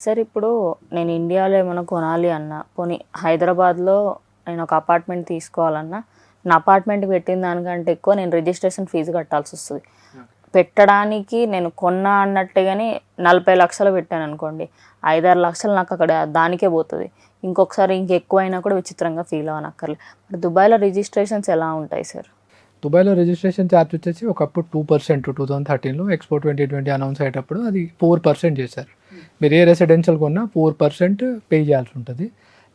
Sir ఇప్పుడు నేను ఇండియాలో ఏమైనా కొనాలి అన్నా, పోనీ హైదరాబాద్‌లో నేను ఒక అపార్ట్మెంట్ తీసుకోవాలన్నా, నా అపార్ట్మెంట్‌కి పెట్టిన దానికంటే ఎక్కువ నేను రిజిస్ట్రేషన్ ఫీజు కట్టాల్సొస్తది. పెట్టడానికి నేను కొన్నా అన్నట్టుగానే 40,00,000 పెట్టాననుకోండి, 5, 6 లక్షలు నాకక్కడ దానికే పోతది. ఇంకొకసారి ఇంకెక్కువైనా కూడా విచిత్రంగా ఫీల్ అవ్వనక్కర్లే. మరి దుబాయ్‌లో రిజిస్ట్రేషన్స్ ఎలా ఉంటాయి సార్? దుబాయ్‌లో రిజిస్ట్రేషన్ ఛార్జ్ వచ్చేసి ఒకప్పుడు 2% 2013లో ఎక్స్‌పో 2020 అనౌన్స్ అయ్యేటప్పుడు అది 4% చేశారు. మీరు ఏ రెసిడెన్షియల్ కొన్నా 4% పే చేయాల్సి ఉంటుంది.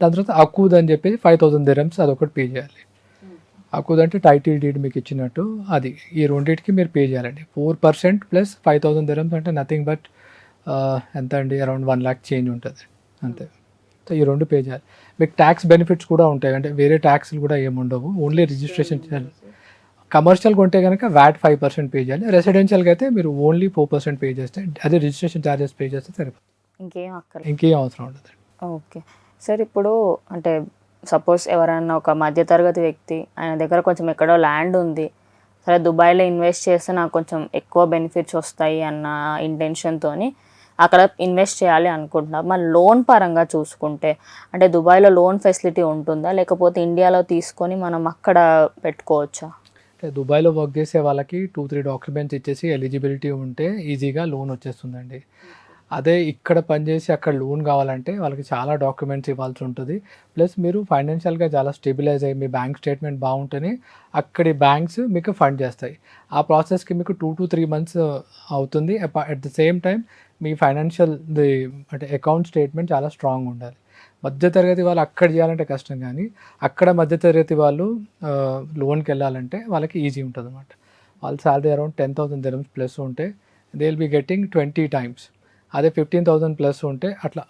దాని తర్వాత అకూద్ అని చెప్పేసి 5,000 దిరమ్స్ అదొకటి పే చేయాలి. అకూద్ అంటే టైటిల్ డీడ్ మీకు ఇచ్చినట్టు అది. ఈ రెండింటికి మీరు పే చేయాలండి. 4% ప్లస్ 5,000 దిరమ్స్ అంటే నథింగ్ బట్ ఎంత అండి, అరౌండ్ 1,00,000 చేంజ్ ఉంటుంది అంతే. సో ఈ రెండు పే చేయాలి. మీకు ట్యాక్స్ బెనిఫిట్స్ కూడా ఉంటాయి, అంటే వేరే ట్యాక్స్లు కూడా ఏమి ఉండవు, ఓన్లీ రిజిస్ట్రేషన్ చేయాలి. కమర్షియల్ కొంటే కనుక వ్యాట్ 5% పే చేయాలి. రెసిడెన్షియల్గా అయితే మీరు ఓన్లీ 4% పే చేస్తే, అదే రిజిస్ట్రేషన్ ఛార్జెస్ పే చేస్తే సరిపోతుంది. ఇంకేం అవసరం ఉండదు. Okay sir. ఇప్పుడు అంటే సపోజ్ ఎవరైనా ఒక మధ్యతరగతి వ్యక్తి, ఆయన దగ్గర కొంచెం ఎక్కడో ల్యాండ్ ఉంది, సరే దుబాయ్లో ఇన్వెస్ట్ చేస్తే నాకు కొంచెం ఎక్కువ బెనిఫిట్స్ వస్తాయి అన్న ఇంటెన్షన్తోని అక్కడ ఇన్వెస్ట్ చేయాలి అనుకుంటున్నారు. మరి లోన్ పరంగా చూసుకుంటే అంటే దుబాయ్లో లోన్ ఫెసిలిటీ ఉంటుందా, లేకపోతే ఇండియాలో తీసుకొని మనం అక్కడ పెట్టుకోవచ్చా? దుబాయ్లో వర్క్ చేసే వాళ్ళకి 2-3 డాక్యుమెంట్స్ ఇచ్చేసి ఎలిజిబిలిటీ ఉంటే ఈజీగా లోన్ వచ్చేస్తుందండి. అదే ఇక్కడ పనిచేసి అక్కడ లోన్ కావాలంటే వాళ్ళకి చాలా డాక్యుమెంట్స్ ఇవ్వాల్సి ఉంటుంది. ప్లస్ మీరు ఫైనాన్షియల్గా చాలా స్టెబిలైజ్ అయ్యి మీ బ్యాంక్ స్టేట్మెంట్ బాగుంటేనే అక్కడి బ్యాంక్స్ మీకు ఫండ్ చేస్తాయి. ఆ ప్రాసెస్కి మీకు 2-3 మంత్స్ అవుతుంది. At the same time me financial అంటే అకౌంట్ స్టేట్మెంట్ చాలా స్ట్రాంగ్ ఉండాలి. మధ్యతరగతి వాళ్ళు అక్కడ చేయాలంటే కష్టం, కానీ అక్కడ మధ్యతరగతి వాళ్ళు లోన్కి వెళ్ళాలంటే వాళ్ళకి ఈజీ ఉంటుంది అనమాట. వాళ్ళ శాలరీ అరౌండ్ 10,000 దిరమ్స్ ప్లస్ ఉంటే they will be getting 20 times. అదే 15,000 ప్లస్ ఉంటే అట్లా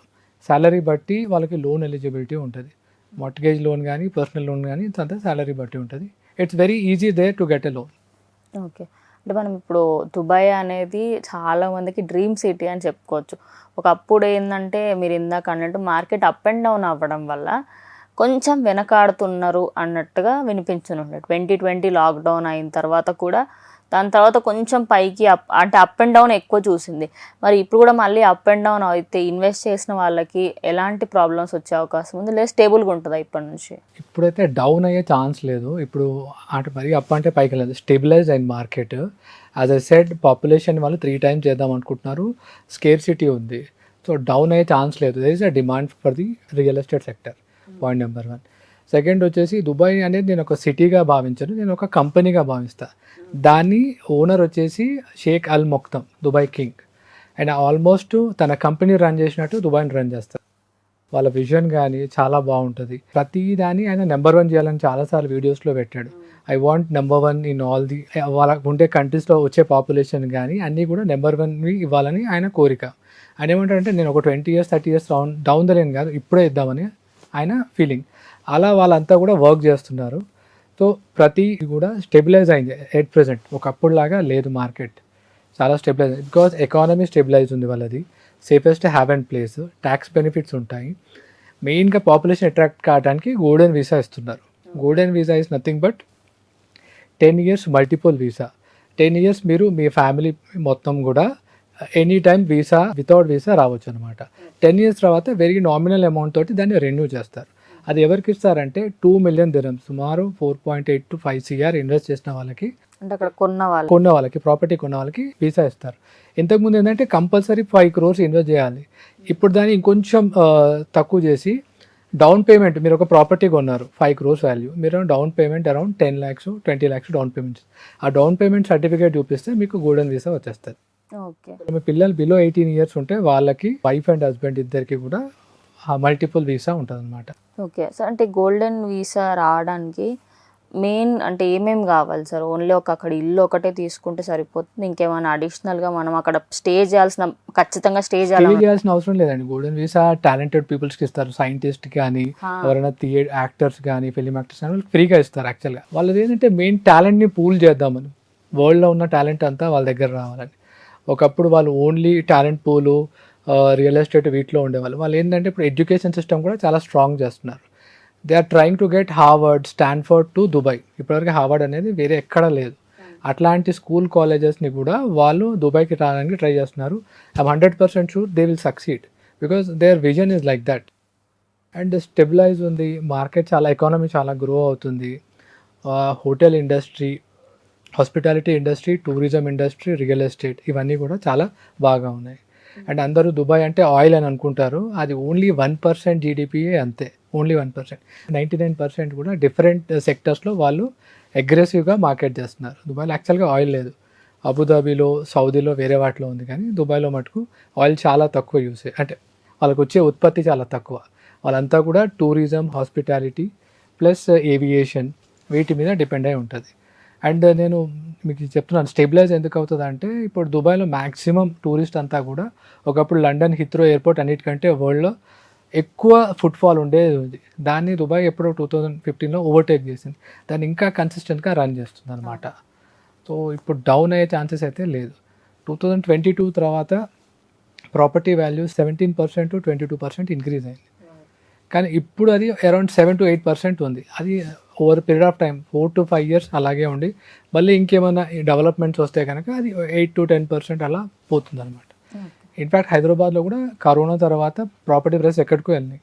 శాలరీ బట్టి వాళ్ళకి లోన్ ఎలిజిబిలిటీ ఉంటుంది. మార్ట్గేజ్ లోన్ కానీ పర్సనల్ లోన్ కానీ అంతా శాలరీ బట్టి ఉంటుంది. It's very easy there to get a loan. Okay. అంటే మనం ఇప్పుడు దుబాయ్ అనేది చాలా మందికి డ్రీమ్ సిటీ అని చెప్పుకోవచ్చు. ఒకప్పుడు ఏంటంటే మీరు ఇందాక అన్నట్టు మార్కెట్ అప్ అండ్ డౌన్ అవ్వడం వల్ల కొంచెం వెనకాడుతున్నారు అన్నట్టుగా వినిపించనుండే. 2020 లాక్డౌన్ అయిన తర్వాత కూడా దాని తర్వాత కొంచెం పైకి అంటే అప్ అండ్ డౌన్ ఎక్కువ చూసింది. మరి ఇప్పుడు కూడా మళ్ళీ అప్ అండ్ డౌన్ అయితే ఇన్వెస్ట్ చేసిన వాళ్ళకి ఎలాంటి ప్రాబ్లమ్స్ వచ్చే అవకాశం ఉంది, లేదా స్టేబుల్గా ఉంటుందా ఇప్పటి నుంచి? ఇప్పుడైతే డౌన్ అయ్యే ఛాన్స్ లేదు. ఇప్పుడు అంటే మరి అప్ అంటే పైకి లేదు, స్టెబిలైజ్ అయిన market. As I said population వాళ్ళు 3 టైమ్స్ చేద్దాం అనుకుంటున్నారు, స్కేర్సిటీ ఉంది. సో డౌన్ అయ్యే ఛాన్స్ లేదు. There is a demand for the real estate sector, point number 1. Second వచ్చేసి దుబాయ్ అనేది నేను ఒక సిటీగా భావించను, నేను ఒక కంపెనీగా భావిస్తాను. దాని ఓనర్ వచ్చేసి షేక్ అల్ మొక్తమ్, దుబాయ్ కింగ్. అండ్ ఆల్మోస్ట్ తన కంపెనీ రన్ చేసినట్టు దుబాయ్ని రన్ చేస్తారు. వాళ్ళ విజన్ కానీ చాలా బాగుంటుంది. ప్రతి దాన్ని ఆయన నెంబర్ 1 చేయాలని చాలాసార్లు వీడియోస్లో పెట్టాడు. I want number 1 in all the, వాళ్ళకు ఉండే కంట్రీస్లో వచ్చే పాపులేషన్ కానీ అన్నీ కూడా నెంబర్ 1 ఇవ్వాలని ఆయన కోరిక. ఆయన ఏమంటారంటే నేను ఒక 20 years 30 years down the line కాదు, ఇప్పుడే ఇద్దామని ఆయన ఫీలింగ్. అలా వాళ్ళంతా కూడా వర్క్ చేస్తున్నారు. సో ప్రతి కూడా స్టెబిలైజ్ అయింది ఎట్ ప్రెజెంట్. ఒకప్పుడులాగా లేదు మార్కెట్, చాలా స్టెబిలైజ్ బికాజ్ ఎకానమీ స్టెబిలైజ్ ఉంది వాళ్ళది. Safest have and place, tax benefits ఉంటాయి. మెయిన్గా పాపులేషన్ అట్రాక్ట్ కావడానికి గోల్డెన్ వీసా ఇస్తున్నారు. Golden visa is nothing but 10 years multiple visa. 10 years మీరు మీ ఫ్యామిలీ మొత్తం కూడా any time visa without visa రావచ్చు అనమాట. 10 years తర్వాత వెరీ నామినల్ అమౌంట్ తోటి దాన్ని రెన్యూ చేస్తారు. అది ఎవరికి ఇస్తారంటే 2 million దిరమ్స్, సుమారు 4.8 to 5 CR ఇన్వెస్ట్ చేసిన వాళ్ళకి, అంటే అక్కడ కొన్న వాళ్ళకి ప్రాపర్టీ కొన్న వాళ్ళకి వీసా ఇస్తారు. ఇంతకుముందు ఏంటంటే కంపల్సరీ 5 crores ఇన్వెస్ట్ చేయాలి. ఇప్పుడు దాన్ని ఇంకొంచెం తక్కువ చేసి డౌన్ పేమెంట్, మీరు ఒక ప్రాపర్టీ కొన్నారు 5 crores వాల్యూ, మీరు down payment around 10 lakhs 20 lakhs down payment, ఆ డౌన్ పేమెంట్ సర్టిఫికేట్ చూపిస్తే మీకు గోల్డెన్ వీసా వచ్చేస్తుంది. ఓకే. మీ పిల్లలు బిలో 18 years ఉంటే వాళ్ళకి వైఫ్ అండ్ హస్బెండ్ ఇద్దరికి కూడా మల్టిపుల్ వీసా ఉంటుంది అనమాట. Okay sir. అంటే గోల్డెన్ వీసా రావడానికి మెయిన్ అంటే ఏమేమి కావాలి సార్? ఓన్లీ అక్కడ ఇల్లు ఒకటే తీసుకుంటే సరిపోతుంది, ఇంకేమైనా అడిషనల్గా మనం అక్కడ ఖచ్చితంగా స్టే చేయాల్సిన అవసరం లేదండి. గోల్డెన్ వీసా టాలెంటెడ్ పీపుల్స్కి ఇస్తారు, సైంటిస్ట్ కానీ ఎవరైనా యాక్టర్స్ కానీ ఫిలిం యాక్టర్స్ కానీ ఫ్రీగా ఇస్తారు. యాక్చువల్గా వాళ్ళది ఏంటంటే మెయిన్ టాలెంట్ని పూల్ చేద్దామని, వరల్డ్లో ఉన్న టాలెంట్ అంతా వాళ్ళ దగ్గర రావాలని. ఒకప్పుడు వాళ్ళు ఓన్లీ టాలెంట్ పూలు రియల్ ఎస్టేట్ వీటిలో ఉండేవాళ్ళు. వాళ్ళు ఏంటంటే ఇప్పుడు ఎడ్యుకేషన్ సిస్టమ్ కూడా చాలా స్ట్రాంగ్ చేస్తున్నారు. They are trying to get Harvard, Stanford to Dubai. ఇప్పటివరకు హార్వర్డ్ అనేది వేరే ఎక్కడా లేదు. అట్లాంటి స్కూల్ కాలేజెస్ని కూడా వాళ్ళు దుబాయ్కి రావడానికి ట్రై చేస్తున్నారు. I'm 100% sure they will succeed. Because their vision is like that. And stabilize ఉంది, మార్కెట్ చాలా, ఎకానమీ చాలా గ్రో అవుతుంది. Hotel industry, hospitality industry, tourism industry, real estate ఇవన్నీ కూడా చాలా బాగా ఉన్నాయి. అండ్ అందరూ దుబాయ్ అంటే ఆయిల్ అని అనుకుంటారు, అది ఓన్లీ 1% జీడిపియే, అంతే, ఓన్లీ 1%. 99% కూడా డిఫరెంట్ సెక్టర్స్లో వాళ్ళు అగ్రెసివ్గా మార్కెట్ చేస్తున్నారు. దుబాయ్లో యాక్చువల్గా ఆయిల్ లేదు. అబుదాబీలో, సౌదీలో, వేరే వాటిలో ఉంది, కానీ దుబాయ్లో మటుకు ఆయిల్ చాలా తక్కువ యూస్, అంటే వాళ్ళకు వచ్చే ఉత్పత్తి చాలా తక్కువ. వాళ్ళంతా కూడా టూరిజం, హాస్పిటాలిటీ ప్లస్ ఏవియేషన్ వీటి మీద డిపెండ్ అయి ఉంటుంది. అండ్ నేను మీకు చెప్తున్నాను స్టెబిలైజ్ ఎందుకు అవుతుంది అంటే, ఇప్పుడు దుబాయ్లో మ్యాక్సిమం టూరిస్ట్ అంతా కూడా, ఒకప్పుడు లండన్ హిత్రో ఎయిర్పోర్ట్ అన్నిటికంటే వరల్డ్లో ఎక్కువ ఫుట్ఫాల్ ఉండేది ఉంది. దాన్ని దుబాయ్ ఎప్పుడో 2015లో ఓవర్టేక్ చేసింది. దాన్ని ఇంకా కన్సిస్టెంట్గా రన్ చేస్తుంది అనమాట. సో ఇప్పుడు డౌన్ అయ్యే ఛాన్సెస్ అయితే లేదు. 2022 తర్వాత ప్రాపర్టీ వాల్యూ 17% to 22% ఇంక్రీజ్ అయింది. కానీ ఇప్పుడు అది అరౌండ్ 7 to 8% ఉంది. అది over period of time 4 to 5 years అలాగే ఉండి, మళ్ళీ ఇంకేమైనా డెవలప్మెంట్స్ వస్తే కనుక అది 8 to 10% అలా పోతుంది అనమాట. ఇన్ఫ్యాక్ట్ హైదరాబాద్లో కూడా కరోనా తర్వాత ప్రాపర్టీ ప్రైస్ ఎక్కడికో వెళ్ళినాయి.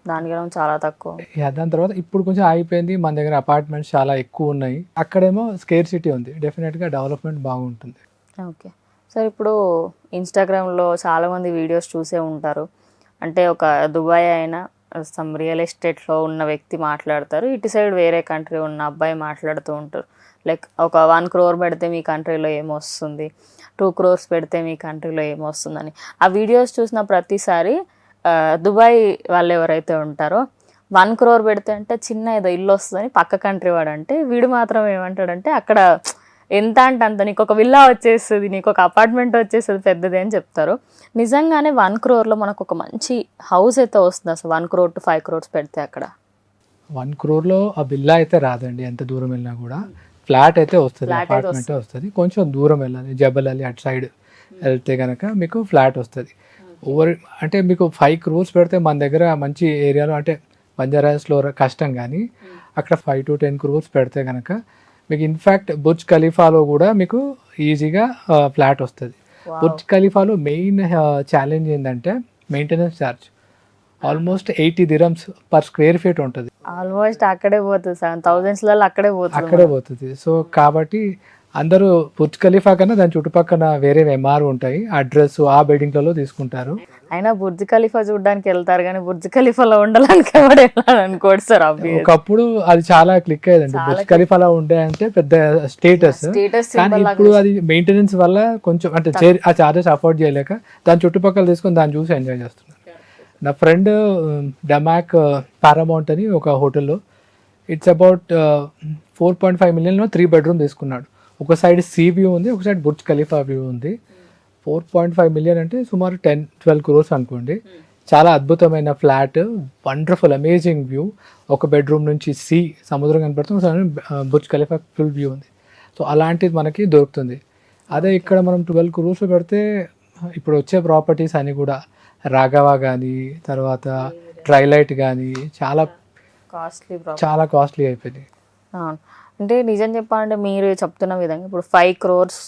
దానికి చాలా తక్కువ. దాని తర్వాత ఇప్పుడు కొంచెం ఆగిపోయింది. మన దగ్గర అపార్ట్మెంట్స్ చాలా ఎక్కువ ఉన్నాయి. అక్కడేమో స్కేర్ సిటీ ఉంది. డెఫినెట్గా డెవలప్మెంట్ బాగుంటుంది. ఓకే సార్, ఇప్పుడు ఇన్స్టాగ్రామ్లో చాలామంది వీడియోస్ చూసే ఉంటారు. అంటే ఒక దుబాయ్ అయినా సమ్ రియల్ ఎస్టేట్లో ఉన్న వ్యక్తి మాట్లాడతారు, ఇటు సైడ్ వేరే కంట్రీ ఉన్న అబ్బాయి మాట్లాడుతూ ఉంటారు. లైక్ ఒక 1 crore పెడితే మీ కంట్రీలో ఏమొస్తుంది, 2 crores పెడితే మీ కంట్రీలో ఏమొస్తుందని. ఆ వీడియోస్ చూసిన ప్రతిసారి దుబాయ్ వాళ్ళు ఎవరైతే ఉంటారో 1 crore పెడితే అంటే చిన్న ఏదో ఇల్లు వస్తుందని పక్క కంట్రీ వాడు అంటే, వీడు మాత్రం ఏమంటాడంటే అక్కడ ఎంత అంటే అంత, నీకు ఒక విల్లా వచ్చేస్తుంది, నీకు ఒక అపార్ట్మెంట్ వచ్చేస్తుంది పెద్దది అని చెప్తారు. నిజంగానే 1 crore మనకు ఒక మంచి హౌస్ అయితే వస్తుంది అసలు 1 crore to 5 crores పెడితే? అక్కడ 1 crore ఆ విల్లా అయితే రాదండి. ఎంత దూరం వెళ్ళినా కూడా ఫ్లాట్ అయితే వస్తుంది, అపార్ట్మెంట్ వస్తుంది. కొంచెం దూరం వెళ్ళాలి, జబల్ అలీ అటు సైడ్ వెళ్తే కనుక మీకు ఫ్లాట్ వస్తుంది. అంటే మీకు 5 crores పెడితే మన దగ్గర మంచి ఏరియాలో అంటే బంజారాస్లో కష్టం, కానీ అక్కడ 5 to 10 crores పెడితే కనుక మీకు ఇన్ఫ్యాక్ట్ బుర్జ్ ఖలీఫాలో కూడా మీకు ఈజీగా ఫ్లాట్ వస్తుంది. బుర్జ్ ఖలీఫాలో మెయిన్ ఛాలెంజ్ ఏంటంటే maintenance charge almost 80 dirhams per square feet ఉంటుంది. ఆల్మోస్ట్ అక్కడే పోతుంది, 7,000s అక్కడే పోతుంది. సో కాబట్టి అందరూ బుర్జ్ ఖలీఫా కన్నా దాని చుట్టుపక్కల వేరే ఎంఆర్ ఉంటాయి, అడ్రస్ ఆ బిల్డింగ్లలో తీసుకుంటారు. అయినా బుర్జ్ ఖలీఫా చూడడానికి వెళ్తారు, కానీ బుర్జ్ ఖలీఫాలో ఉండడానికి ఎవరు అనుకోడు సార్. ఒకప్పుడు అది చాలా క్లిక్ అయ్యేదండి, బుర్జ్ ఖలీఫాలో ఉండే అంటే పెద్ద స్టేటస్. కానీ ఇప్పుడు అది మెయింటెనెన్స్ వల్ల కొంచెం అంటే ఆ చార్జెస్ అఫోర్డ్ చేయలేక దాని చుట్టుపక్కల తీసుకొని దాన్ని చూసి ఎంజాయ్ చేస్తున్నారు. నా ఫ్రెండ్ డమాక్ పారామౌంట్ అని ఒక హోటల్లో ఇట్స్ అబౌట్ 4.5 million 3 bedroom తీసుకున్నాడు. ఒక సైడ్ సీ వ్యూ ఉంది, ఒక సైడ్ బుర్జ్ ఖలీఫా వ్యూ ఉంది. 4.5 million అంటే సుమారు 10-12 crores అనుకోండి. చాలా అద్భుతమైన ఫ్లాట్, వండర్ఫుల్ అమేజింగ్ వ్యూ. ఒక బెడ్రూమ్ నుంచి సముద్రం కనపడుతుంది, బుర్జ్ ఖలీఫా ఫుల్ వ్యూ ఉంది. సో అలాంటిది మనకి దొరుకుతుంది. అదే ఇక్కడ మనం 12 crores పెడితే ఇప్పుడు వచ్చే ప్రాపర్టీస్ అన్నీ కూడా రాఘవ కానీ, తర్వాత ట్రైలైట్ కానీ చాలా కాస్ట్లీ అయిపోయింది. అంటే నిజం చెప్పాలంటే మీరు చెప్తున్న విధంగా ఇప్పుడు 5 crores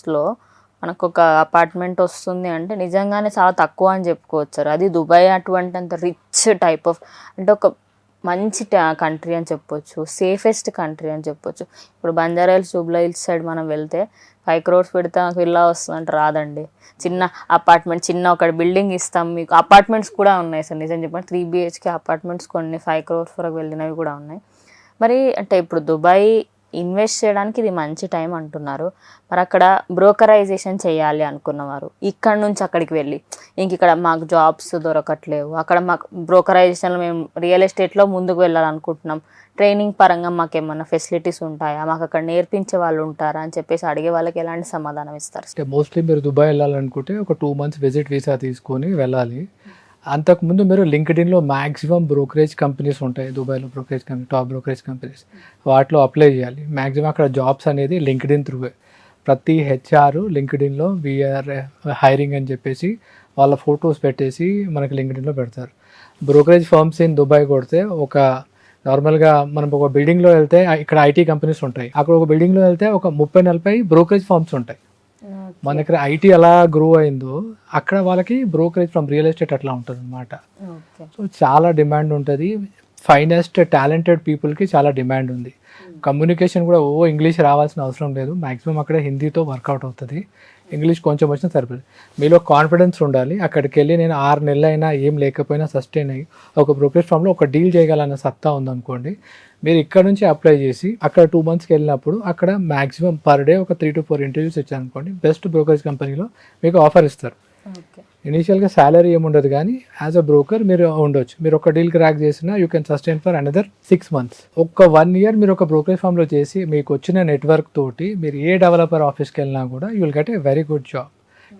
మనకు ఒక అపార్ట్మెంట్ వస్తుంది అంటే నిజంగానే చాలా తక్కువ అని చెప్పుకోవచ్చు. అది దుబాయ్ అటువంటి అంత రిచ్ టైప్ ఆఫ్, అంటే ఒక మంచి కంట్రీ అని చెప్పొచ్చు, సేఫెస్ట్ కంట్రీ అని చెప్పొచ్చు. ఇప్పుడు బంజారాహిల్స్, జూబ్లీహిల్స్ సైడ్ మనం వెళ్తే 5 crores పెడితే నాకు విల్లా వస్తుంది అంటే రాదండి. చిన్న అపార్ట్మెంట్, చిన్న ఒక బిల్డింగ్ ఇస్తాం మీకు. అపార్ట్మెంట్స్ కూడా ఉన్నాయి సార్, నిజం చెప్పండి 3 BHK అపార్ట్మెంట్స్ కొన్ని 5 crores వరకు వెళ్ళినవి కూడా ఉన్నాయి. మరి అంటే ఇప్పుడు దుబాయ్ ఇన్వెస్ట్ చేయడానికి ఇది మంచి టైం అంటున్నారు. మరి అక్కడ బ్రోకరైజేషన్ చేయాలి అనుకున్నవారు ఇక్కడ నుంచి అక్కడికి వెళ్ళి, ఇంక ఇక్కడ మాకు జాబ్స్ దొరకట్లేవు, అక్కడ మాకు బ్రోకరైజేషన్లో మేము రియల్ ఎస్టేట్లో ముందుకు వెళ్ళాలనుకుంటున్నాం, ట్రైనింగ్ పరంగా మాకు ఏమన్నా ఫెసిలిటీస్ ఉంటాయా, మాకు అక్కడ నేర్పించే వాళ్ళు ఉంటారా అని చెప్పేసి అడిగే వాళ్ళకి ఎలాంటి సమాధానం ఇస్తారు? అంటే మోస్ట్లీ మీరు దుబాయ్ వెళ్ళాలనుకుంటే ఒక 2 months విజిట్ వీసా తీసుకొని వెళ్ళాలి. అంతకుముందు మీరు లింక్డ్ఇన్లో మ్యాక్సిమం బ్రోకరేజ్ కంపెనీస్ ఉంటాయి దుబాయ్లో, brokerage company, top brokerage companies, వాటిలో అప్లై చేయాలి. మ్యాక్సిమం అక్కడ జాబ్స్ అనేది లింక్డ్ఇన్ త్రూవే. ప్రతి HR లింక్డ్ఇన్లో వీఆర్ హైరింగ్ అని చెప్పేసి వాళ్ళ ఫొటోస్ పెట్టేసి మనకి లింక్డ్ఇన్లో పెడతారు. బ్రోకరేజ్ ఫర్మ్స్ ఇన్ దుబాయ్ కొడితే ఒక నార్మల్గా మనం ఒక బిల్డింగ్లో వెళ్తే ఇక్కడ IT కంపెనీస్ ఉంటాయి, అక్కడ ఒక బిల్డింగ్లో వెళ్తే ఒక 30-40 బ్రోకరేజ్ ఫర్మ్స్ ఉంటాయి. మన దగ్గర ఐటీ ఎలా గ్రో అయిందో అక్కడ వాళ్ళకి బ్రోకరేజ్ ఫ్రమ్ రియల్ ఎస్టేట్ అట్లా ఉంటుంది అనమాట. ఓకే. సో చాలా డిమాండ్ ఉంటుంది. ఫైనెస్ట్ టాలెంటెడ్ పీపుల్కి చాలా డిమాండ్ ఉంది. కమ్యూనికేషన్ కూడా ఇంగ్లీష్ రావాల్సిన అవసరం లేదు. మ్యాక్సిమం అక్కడ హిందీతో వర్కౌట్ అవుతుంది. ఇంగ్లీష్ కొంచెం వచ్చినా సరిపోతుంది. మీలో కాన్ఫిడెన్స్ ఉండాలి. అక్కడికి వెళ్ళి నేను 6 నెలలు అయినా ఏం లేకపోయినా సస్టైన్ అయ్యి ఒక బ్రోకరేజ్ ఫామ్లో ఒక డీల్ చేయగలన్న సత్తా ఉందనుకోండి, మీరు ఇక్కడ నుంచి అప్లై చేసి అక్కడ 2 మంత్స్కి వెళ్ళినప్పుడు అక్కడ మ్యాక్సిమం పర్ డే ఒక 3 to 4 ఇంటర్వ్యూస్ ఇచ్చారనుకోండి, బెస్ట్ బ్రోకరేజ్ కంపెనీలో మీకు ఆఫర్ ఇస్తారు. ఓకే. ఇనీషియల్గా శాలరీ ఏముండదు, కానీ యాజ్ అ బ్రోకర్ మీరు ఉండొచ్చు. మీరు ఒక డీల్ క్రాక్ చేసినా you can sustain for another 6 months. ఒక 1 year మీరు ఒక బ్రోకరేజ్ ఫామ్లో చేసి మీకు వచ్చిన నెట్వర్క్ తోటి మీరు ఏ డెవలపర్ ఆఫీస్కి వెళ్ళినా కూడా you will get a very good job.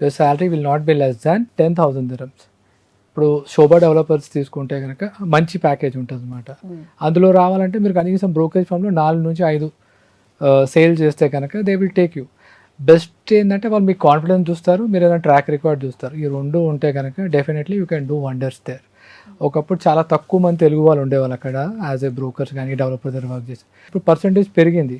Your salary will not be less than 10,000 dirhams. ఇప్పుడు శోభా డెవలపర్స్ తీసుకుంటే కనుక మంచి ప్యాకేజ్ ఉంటుంది అనమాట. అందులో రావాలంటే మీరు కనీసం బ్రోకరేజ్ ఫామ్లో 4 నుంచి 5 సేల్ చేస్తే కనుక they will take you. Best ఏంటంటే వాళ్ళు మీకు కాన్ఫిడెన్స్ చూస్తారు, మీరు ఏదైనా ట్రాక్ రికార్డ్ చూస్తారు. ఈ 2 ఉంటే కనుక definitely you can do wonders there. ఒకప్పుడు చాలా తక్కువ మంది తెలుగు వాళ్ళు ఉండేవాళ్ళు అక్కడ యాజ్ ఏ బ్రోకర్స్ కానీ డెవలపర్ దగ్గర వర్క్ చేసి. ఇప్పుడు పర్సంటేజ్ పెరిగింది.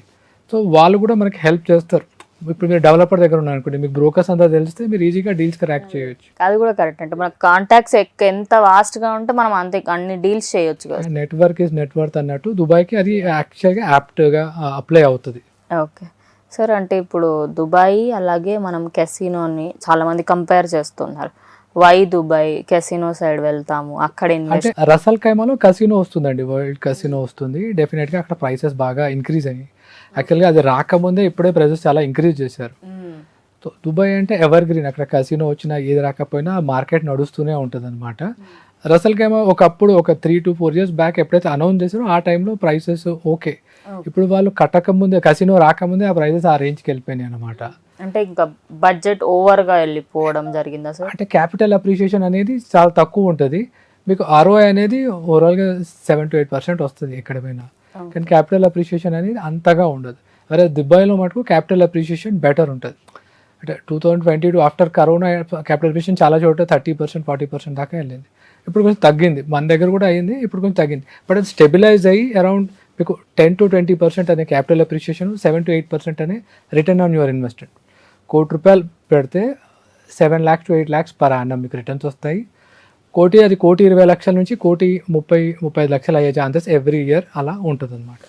సో వాళ్ళు కూడా మనకి హెల్ప్ చేస్తారు. ఇప్పుడు మీరు డెవలపర్ దగ్గర ఉన్నారనుకోండి, మీకు బ్రోకర్స్ అంతా తెలిస్తే మీరు ఈజీగా డీల్స్ క్రాక్ చేయొచ్చు. అది కూడా కరెక్ట్. అంటే మన కాంటాక్ట్స్ ఎంత వాస్ట్గా ఉంటే మనం అంతే అన్ని డీల్స్ చేయొచ్చు కదా. నెట్వర్క్ ఈజ్ నెట్వర్త్ అన్నట్టు దుబాయ్కి అది యాక్చువల్గా యాప్ట్గా అప్లై అవుతుంది. Okay sir. అంటే ఇప్పుడు దుబాయ్ అలాగే మనం కెసినోని చాలా మంది కంపేర్ చేస్తున్నారు. వై దుబాయ్ కెసినో సైడ్ వెళ్తాము, అక్కడ అంటే రసల్ ఖైమాలో కసినో వస్తుందండి, వరల్డ్ కసినో వస్తుంది. డెఫినెట్గా అక్కడ ప్రైసెస్ బాగా ఇంక్రీజ్ అయ్యాయి. యాక్చువల్గా అది రాకముందే ఇప్పుడే ప్రైసెస్ చాలా ఇంక్రీజ్ చేశారు. సో దుబాయ్ అంటే ఎవర్ గ్రీన్, అక్కడ కసినో వచ్చినా ఏది రాకపోయినా మార్కెట్ నడుస్తూనే ఉంటుంది అనమాట. రసల్ ఖైమా ఒకప్పుడు ఒక 3 to 4 years బ్యాక్ ఎప్పుడైతే అనౌన్స్ చేశారో ఆ టైంలో ప్రైసెస్ ఓకే. ఇప్పుడు వాళ్ళు కట్టకముందే కసినో రాకముందే ఆ ప్రైసెస్ ఆ రేంజ్కి వెళ్ళిపోయినాయి అనమాట. అంటే ఇంకా బడ్జెట్ ఓవర్గా వెళ్ళిపోవడం జరిగిందా సార్? అంటే క్యాపిటల్ అప్రిషియేషన్ అనేది చాలా తక్కువ ఉంటుంది. మీకు ROI అనేది ఓవరాల్గా 7 to 8% వస్తుంది ఎక్కడ పోయినా. కానీ క్యాపిటల్ అప్రిషియేషన్ అనేది అంతగా ఉండదు. వేరే దుబాయ్లో మటుకు క్యాపిటల్ అప్రిషియేషన్ బెటర్ ఉంటుంది. అంటే 2022 ఆఫ్టర్ కరోనా క్యాపిటల్ అప్రిషియేషన్ చాలా చోట 30%, 40% దాకా వెళ్ళింది. ఇప్పుడు కొంచెం తగ్గింది, మన దగ్గర కూడా అయింది, ఇప్పుడు కొంచెం తగ్గింది. బట్ అది స్టెబిలైజ్ అయ్యి అరౌండ్ మీకు 10 to 20% అనే క్యాపిటల్ అప్రిషియేషన్, 7 to 8% అనే రిటర్న్ ఆన్ యువర్ ఇన్వెస్ట్మెంట్. ₹1,00,000 పెడితే 7 lakhs to 8 lakhs per annum మీకు రిటర్న్స్ వస్తాయి. అది 1,20,00,000 నుంచి 1,30,35 లక్షలు అయ్యే ఛాన్సెస్ ఎవ్రీ ఇయర్ అలా ఉంటుంది అనమాట.